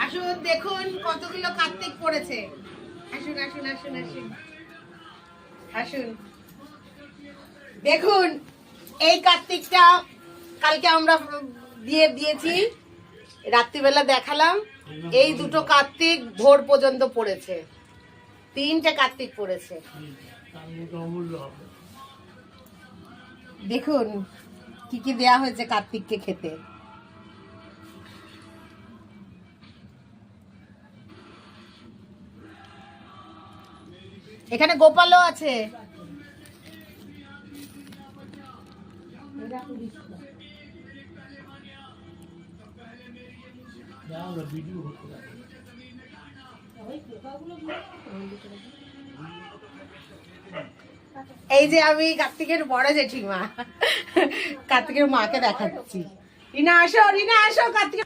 আসুন দেখুন কতগুলো কার্তিক পড়েছে। আসুন আসুন আসুন আসুন আসুন দেখুন, এই কার্তিকটা কালকে আমরা দিয়েছি, রাত্রিবেলা দেখালাম। এই দুটো কার্তিক ভোর পর্যন্ত পড়েছে, 3টে কার্তিক পড়েছে। দেখুন কি কি দেয়া হয়েছে কার্তিককে খেতে। এখানে গোপালও আছে। এই যে আমি কার্তিকের বড় জেঠিমা, কার্তিকের মাকে দেখাচ্ছি। রিনা আসো, রিনা আসো, কার্তিক